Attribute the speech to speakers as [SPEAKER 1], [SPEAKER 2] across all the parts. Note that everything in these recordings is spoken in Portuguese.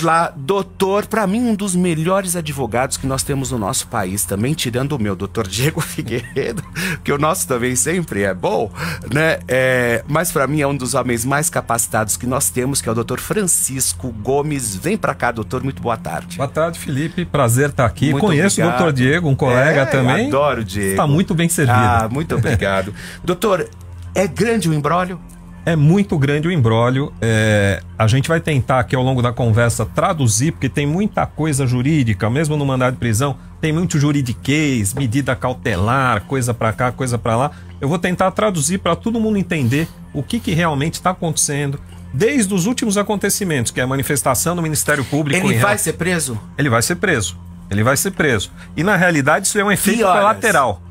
[SPEAKER 1] lá, doutor, para mim um dos melhores advogados que nós temos no nosso país, também tirando o meu, doutor Diego Figueiredo, que o nosso também sempre é bom, né? Mas para mim é um dos homens mais capacitados que nós temos, que é o doutor Francisco Gomes. Vem para cá, doutor, muito boa tarde.
[SPEAKER 2] Boa tarde, Felipe, prazer estar aqui.
[SPEAKER 1] Muito
[SPEAKER 2] Conheço
[SPEAKER 1] obrigado.
[SPEAKER 2] O doutor Diego, um colega também.
[SPEAKER 1] Adoro o Diego.
[SPEAKER 2] Está muito bem servido.
[SPEAKER 1] Ah, muito obrigado. Doutor, é grande o imbróglio?
[SPEAKER 2] É muito grande o imbróglio. A gente vai tentar aqui ao longo da conversa traduzir, porque tem muita coisa jurídica, mesmo no mandado de prisão, tem muito juridiquês, medida cautelar, coisa para cá, coisa para lá. Eu vou tentar traduzir para todo mundo entender o que realmente está acontecendo, desde os últimos acontecimentos, que é a manifestação do Ministério Público.
[SPEAKER 1] Ele vai ser preso?
[SPEAKER 2] Ele vai ser preso. Ele vai ser preso. E na realidade isso é um efeito colateral.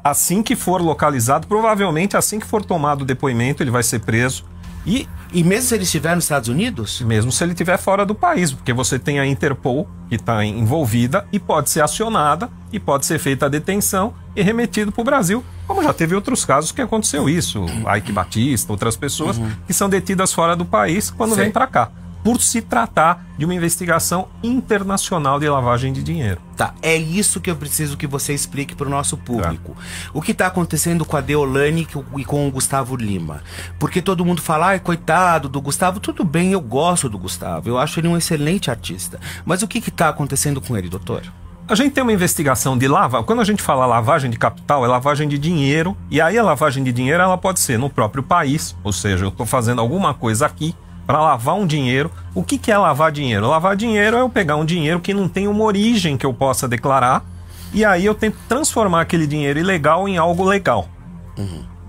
[SPEAKER 2] Assim que for localizado, provavelmente assim que for tomado o depoimento, ele vai ser preso.
[SPEAKER 1] E mesmo se ele estiver nos Estados Unidos?
[SPEAKER 2] Mesmo se ele estiver fora do país, porque você tem a Interpol que está envolvida e pode ser acionada e pode ser feita a detenção e remetido para o Brasil, como já teve outros casos que aconteceu isso. Ike Batista, outras pessoas que são detidas fora do país quando vêm para cá, por se tratar de uma investigação internacional de lavagem de dinheiro.
[SPEAKER 1] Tá, é isso que eu preciso que você explique para o nosso público. O que está acontecendo com a Deolane e com o Gustavo Lima? Porque todo mundo fala, ai, coitado do Gustavo. Tudo bem, eu gosto do Gustavo, eu acho ele um excelente artista. Mas o que está acontecendo com ele, doutor?
[SPEAKER 2] A gente tem uma investigação de lavagem. Quando a gente fala lavagem de capital, é lavagem de dinheiro. E aí a lavagem de dinheiro ela pode ser no próprio país, ou seja, eu estou fazendo alguma coisa aqui para lavar um dinheiro. O que é lavar dinheiro? Lavar dinheiro é eu pegar um dinheiro que não tem uma origem que eu possa declarar e aí eu tento transformar aquele dinheiro ilegal em algo legal.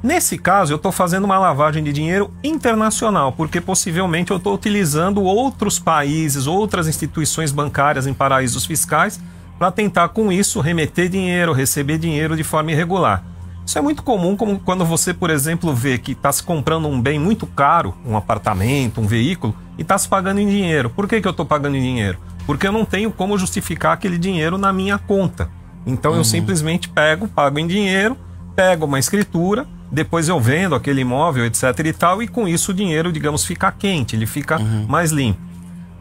[SPEAKER 2] Nesse caso, eu estou fazendo uma lavagem de dinheiro internacional, porque possivelmente eu estou utilizando outros países, outras instituições bancárias em paraísos fiscais para tentar com isso remeter dinheiro, receber dinheiro de forma irregular. Isso é muito comum, como quando você, por exemplo, vê que está se comprando um bem muito caro, um apartamento, um veículo, e está se pagando em dinheiro. Por que eu estou pagando em dinheiro? Porque eu não tenho como justificar aquele dinheiro na minha conta. Então eu simplesmente pago em dinheiro, pego uma escritura, depois eu vendo aquele imóvel, etc e tal, e com isso o dinheiro, digamos, fica quente, ele fica mais limpo.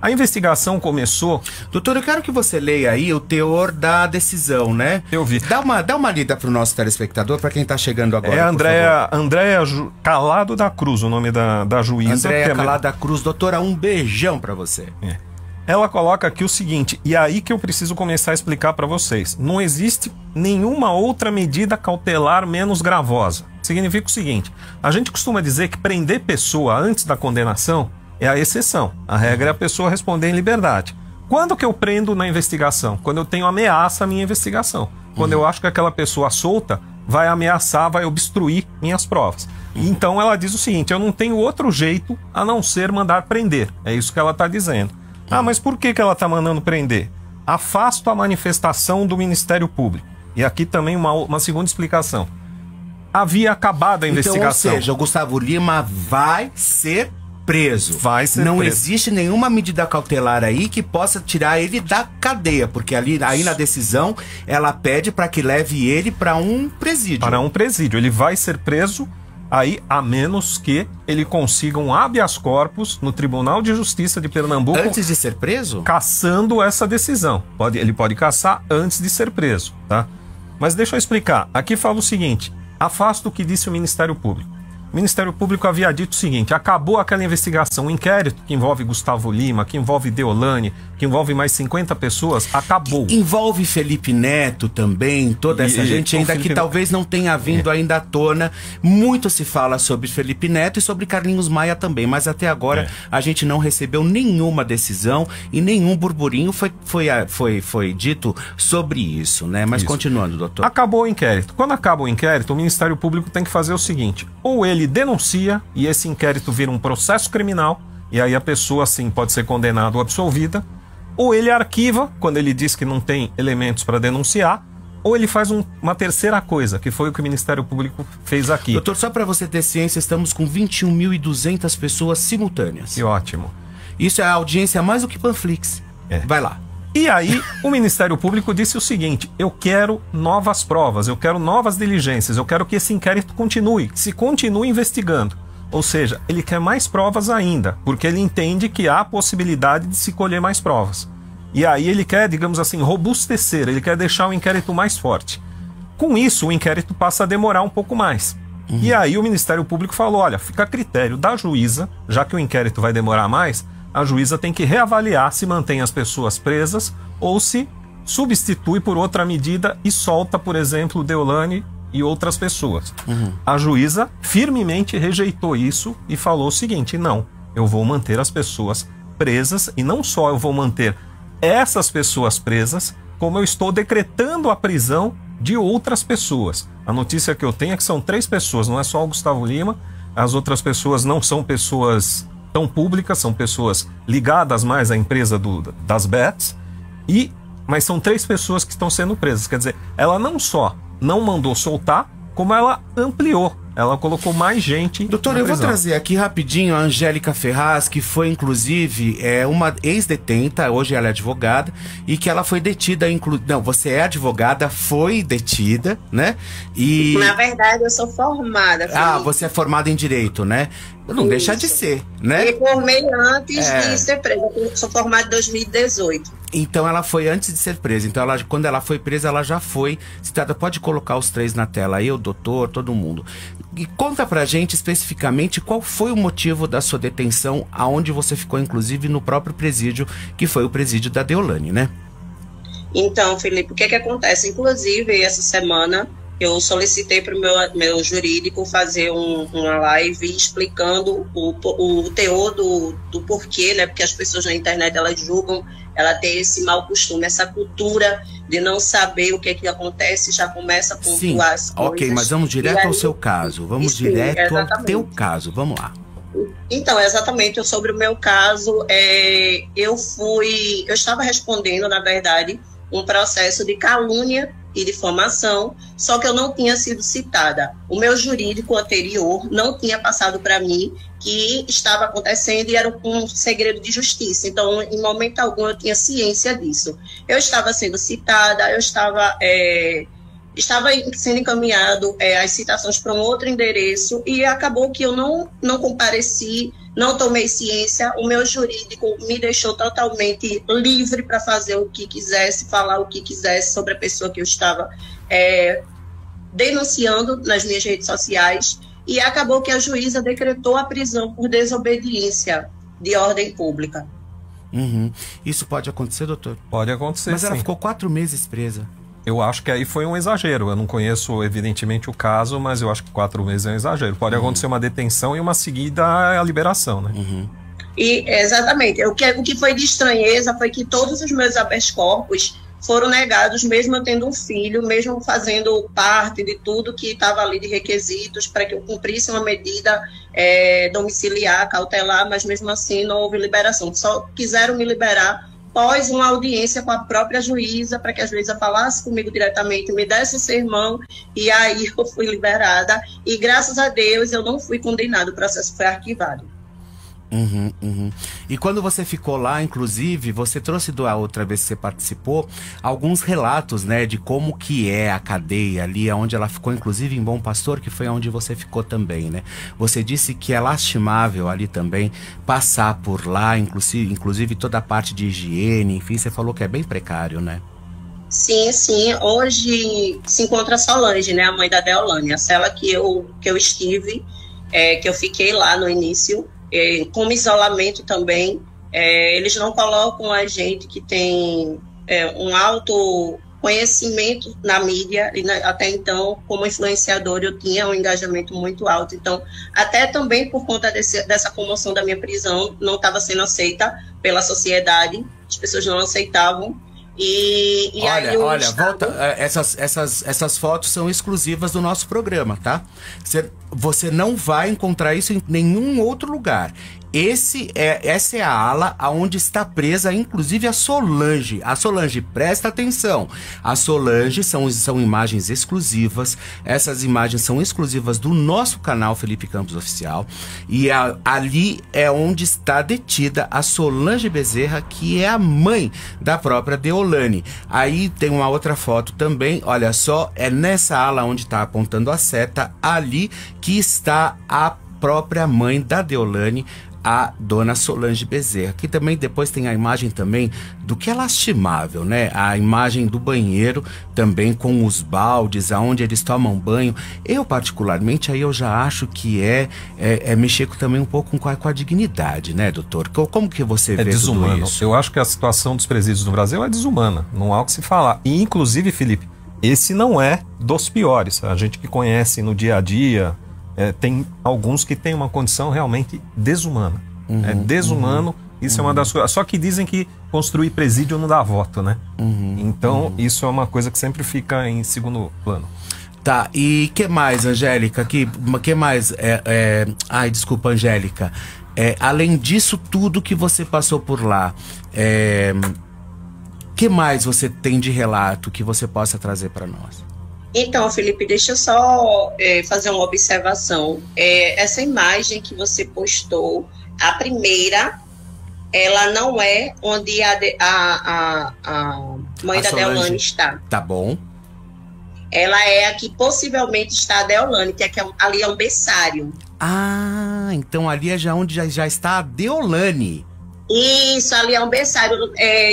[SPEAKER 2] A investigação começou...
[SPEAKER 1] Doutor, eu quero que você leia aí o teor da decisão, né?
[SPEAKER 2] Eu vi.
[SPEAKER 1] Dá uma lida para o nosso telespectador, para quem está chegando agora.
[SPEAKER 2] É Andréa Calado da Cruz, o nome da juíza.
[SPEAKER 1] Andréa Calado da Cruz. Doutora, um beijão para você.
[SPEAKER 2] Ela coloca aqui o seguinte, e é aí que eu preciso começar a explicar para vocês. Não existe nenhuma outra medida cautelar menos gravosa. Significa o seguinte, a gente costuma dizer que prender pessoa antes da condenação é a exceção. A regra é a pessoa responder em liberdade. Quando que eu prendo na investigação? Quando eu tenho ameaça à minha investigação. Quando eu acho que aquela pessoa solta vai ameaçar, vai obstruir minhas provas. Então ela diz o seguinte, eu não tenho outro jeito a não ser mandar prender. É isso que ela está dizendo. Ah, mas por que ela está mandando prender? Afasto a manifestação do Ministério Público. E aqui também uma segunda explicação. Havia acabado a investigação.
[SPEAKER 1] Ou seja, o Gustavo Lima vai ser preso.
[SPEAKER 2] Vai ser
[SPEAKER 1] Não
[SPEAKER 2] preso.
[SPEAKER 1] existe nenhuma medida cautelar aí que possa tirar ele da cadeia, porque aí na decisão ela pede para que leve ele para um presídio.
[SPEAKER 2] Para um presídio. Ele vai ser preso aí a menos que ele consiga um habeas corpus no Tribunal de Justiça de Pernambuco.
[SPEAKER 1] Antes de ser preso?
[SPEAKER 2] Cassando essa decisão. Ele pode cassar antes de ser preso, tá? Mas deixa eu explicar. Aqui fala o seguinte, afasto o que disse o Ministério Público. O Ministério Público havia dito o seguinte, acabou aquela investigação, um inquérito que envolve Gustavo Lima, que envolve Deolane, que envolve mais 50 pessoas, acabou.
[SPEAKER 1] Envolve Felipe Neto também, toda essa gente, ainda que talvez não tenha vindo ainda à tona. Muito se fala sobre Felipe Neto e sobre Carlinhos Maia também, mas até agora a gente não recebeu nenhuma decisão e nenhum burburinho foi dito sobre isso, né? Mas continuando, doutor.
[SPEAKER 2] Acabou o inquérito. Quando acaba o inquérito, o Ministério Público tem que fazer o seguinte, ou ele denuncia e esse inquérito vira um processo criminal e aí a pessoa sim pode ser condenada ou absolvida, ou ele arquiva quando ele diz que não tem elementos para denunciar, ou ele faz uma terceira coisa, que foi o que o Ministério Público fez aqui.
[SPEAKER 1] Doutor, só para você ter ciência, estamos com 21.200 pessoas simultâneas.
[SPEAKER 2] Que ótimo.
[SPEAKER 1] Isso é a audiência mais do que Panflix. Vai lá.
[SPEAKER 2] E aí o Ministério Público disse o seguinte, eu quero novas provas, eu quero novas diligências, eu quero que esse inquérito continue, se continue investigando. Ou seja, ele quer mais provas ainda, porque ele entende que há possibilidade de se colher mais provas. E aí ele quer, digamos assim, robustecer, ele quer deixar o inquérito mais forte. Com isso, o inquérito passa a demorar um pouco mais. E aí o Ministério Público falou, olha, fica a critério da juíza, já que o inquérito vai demorar mais, a juíza tem que reavaliar se mantém as pessoas presas ou se substitui por outra medida e solta, por exemplo, Deolane e outras pessoas. A juíza firmemente rejeitou isso e falou o seguinte, não, eu vou manter as pessoas presas e não só eu vou manter essas pessoas presas, como eu estou decretando a prisão de outras pessoas. A notícia que eu tenho é que são 3 pessoas, não é só o Gustavo Lima, as outras pessoas não são pessoas tão públicas, são pessoas ligadas mais à empresa das bets, mas são 3 pessoas que estão sendo presas. Quer dizer, ela não só não mandou soltar, como ela ampliou. Ela colocou mais gente.
[SPEAKER 1] Doutor, eu vou trazer aqui rapidinho a Angélica Ferraz, que foi inclusive uma ex-detenta, hoje ela é advogada, e que ela foi detida, não, você é advogada, foi detida, né? E...
[SPEAKER 3] Na verdade, eu sou formada. Felipe.
[SPEAKER 1] Você é formada em Direito, né? Não deixa de ser, né?
[SPEAKER 3] Eu formei antes de ser presa. Eu sou formada em 2018.
[SPEAKER 1] Então ela foi antes de ser presa. Então quando ela foi presa, ela já foi citada. Pode colocar os 3 na tela aí, o doutor, todo mundo. E conta pra gente especificamente qual foi o motivo da sua detenção, aonde você ficou, inclusive, no próprio presídio, que foi o presídio da Deolane, né?
[SPEAKER 3] Então, Felipe, o que acontece? Inclusive, essa semana, eu solicitei para o meu jurídico fazer uma live explicando o teor do porquê, né? Porque as pessoas na internet, elas julgam, ela tem esse mau costume, essa cultura de não saber o que acontece, já começa a pontuar as coisas.
[SPEAKER 1] Ok, mas vamos direto ao seu caso, vamos direto ao teu caso, vamos lá.
[SPEAKER 3] Então, exatamente, sobre o meu caso, eu estava respondendo, na verdade, um processo de calúnia e difamação, só que eu não tinha sido citada. O meu jurídico anterior não tinha passado para mim que estava acontecendo e era um segredo de justiça. Então, em momento algum, eu tinha ciência disso. Eu estava sendo citada, eu estava sendo encaminhado as citações para um outro endereço e acabou que eu não compareci, não tomei ciência. O meu jurídico me deixou totalmente livre para fazer o que quisesse, falar o que quisesse sobre a pessoa que eu estava denunciando nas minhas redes sociais, e acabou que a juíza decretou a prisão por desobediência de ordem pública.
[SPEAKER 1] Isso pode acontecer, doutor?
[SPEAKER 2] Pode acontecer,
[SPEAKER 1] Mas ela
[SPEAKER 2] sim.
[SPEAKER 1] ficou 4 meses presa.
[SPEAKER 2] Eu acho que aí foi um exagero. Eu não conheço, evidentemente, o caso, mas eu acho que 4 meses é um exagero. Pode acontecer uma detenção e uma seguida à liberação, né?
[SPEAKER 3] E, exatamente. O que foi de estranheza foi que todos os meus habeas corpus foram negados, mesmo eu tendo um filho, mesmo fazendo parte de tudo que estava ali de requisitos para que eu cumprisse uma medida domiciliar, cautelar, mas mesmo assim não houve liberação. Só quiseram me liberar após uma audiência com a própria juíza, para que a juíza falasse comigo diretamente, me desse o sermão, e aí eu fui liberada. E graças a Deus eu não fui condenada, o processo foi arquivado.
[SPEAKER 1] E quando você ficou lá, inclusive, você trouxe da outra vez que você participou alguns relatos, né, de como que é a cadeia ali, onde ela ficou, inclusive em Bom Pastor, que foi onde você ficou também, né? Você disse que é lastimável ali também passar por lá, inclusive toda a parte de higiene, enfim, você falou que é bem precário, né?
[SPEAKER 3] Sim, sim. Hoje se encontra a Solange, né, a mãe da Deolane, a cela que eu estive, que eu fiquei lá no início. Como isolamento também, eles não colocam a gente que tem um alto conhecimento na mídia, e até então, como influenciador, eu tinha um engajamento muito alto. Então, até também por conta dessa comoção da minha prisão, não estava sendo aceita pela sociedade, as pessoas não aceitavam. E
[SPEAKER 1] olha, volta. Essas fotos são exclusivas do nosso programa, tá? Você não vai encontrar isso em nenhum outro lugar. Essa é a ala onde está presa, inclusive, a Solange. A Solange, presta atenção. A Solange são imagens exclusivas. Essas imagens são exclusivas do nosso canal Felipe Campos Oficial. E ali é onde está detida a Solange Bezerra, que é a mãe da própria Deolane. Aí tem uma outra foto também. Olha só, é nessa ala onde está apontando a seta, ali que está a própria mãe da Deolane, a dona Solange Bezerra, que também depois tem a imagem também do que é lastimável, né? A imagem do banheiro também com os baldes, aonde eles tomam banho. Eu particularmente aí eu já acho que é mexer também um pouco com a dignidade, né, doutor? Como que você vê
[SPEAKER 2] desumano.
[SPEAKER 1] Tudo isso?
[SPEAKER 2] Eu acho que a situação dos presídios no Brasil é desumana, não há o que se falar. E inclusive, Felipe, esse não é dos piores. A gente que conhece no dia a dia, tem alguns que têm uma condição realmente desumana. É desumano, isso é uma das coisas. Só que dizem que construir presídio não dá voto, né? Então, isso é uma coisa que sempre fica em segundo plano.
[SPEAKER 1] Tá, e que mais, Angélica? Que mais? Ai, desculpa, Angélica. Além disso tudo que você passou por lá, que mais você tem de relato que você possa trazer para nós?
[SPEAKER 3] Então, Felipe, deixa eu só fazer uma observação. Essa imagem que você postou, a primeira, ela não é onde a mãe da Deolane está.
[SPEAKER 1] Tá bom.
[SPEAKER 3] Ela é a que possivelmente está a Deolane, que ali é um berçário.
[SPEAKER 1] Ah, então ali é já onde já está a Deolane.
[SPEAKER 3] Isso, ali é um berçário.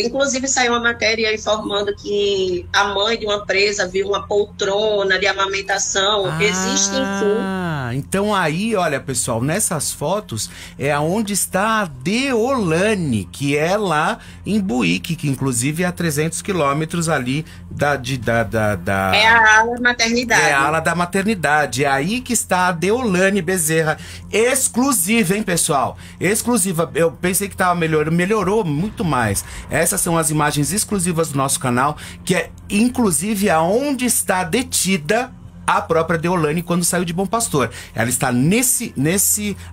[SPEAKER 3] Inclusive saiu uma matéria informando que a mãe de uma presa viu uma poltrona de amamentação. Existem sim.
[SPEAKER 1] Então aí, olha pessoal, nessas fotos é onde está a Deolane, que é lá em Buíque, que inclusive é a 300 quilômetros ali
[SPEAKER 3] É a ala maternidade.
[SPEAKER 1] É a ala da maternidade. É aí que está a Deolane Bezerra. Exclusiva, hein, pessoal? Exclusiva. Eu pensei que estava melhorou muito mais. Essas são as imagens exclusivas do nosso canal, que é inclusive aonde está detida a própria Deolane quando saiu de Bom Pastor. Ela está nesse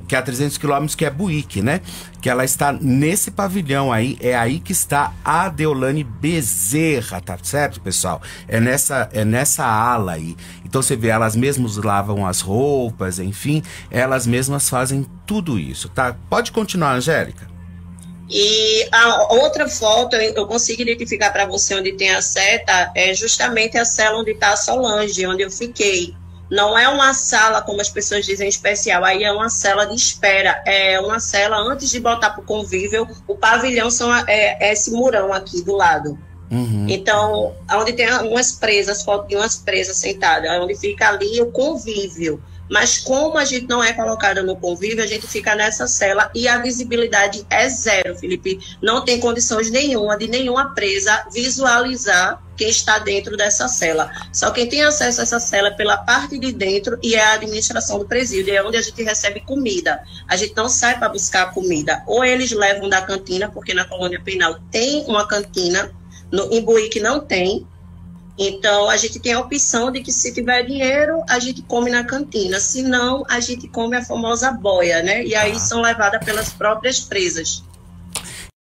[SPEAKER 1] que é a 300 quilômetros, que é Buíque, né? Que ela está nesse pavilhão aí, é aí que está a Deolane Bezerra, tá certo, pessoal? É nessa ala aí. Então você vê, elas mesmas lavam as roupas, enfim, elas mesmas fazem tudo isso, tá? Pode continuar, Angélica.
[SPEAKER 3] E a outra foto eu consigo identificar para você onde tem a seta, é justamente a cela onde está a Solange, onde eu fiquei. Não é uma sala, como as pessoas dizem, especial, aí é uma cela de espera, é uma cela antes de botar para o convívio. O pavilhão é esse murão aqui do lado. Então, onde tem umas presas, foto de umas presas sentadas, onde fica ali o convívio. Mas como a gente não é colocada no convívio, a gente fica nessa cela e a visibilidade é zero, Felipe. Não tem condições nenhuma de nenhuma presa visualizar quem está dentro dessa cela. Só quem tem acesso a essa cela é pela parte de dentro e é a administração do presídio, é onde a gente recebe comida. A gente não sai para buscar comida. Ou eles levam da cantina, porque na colônia penal tem uma cantina, em Buíque não tem. Então, a gente tem a opção de que se tiver dinheiro, a gente come na cantina. Se não, a gente come a famosa boia, né? E aí são levadas pelas próprias presas.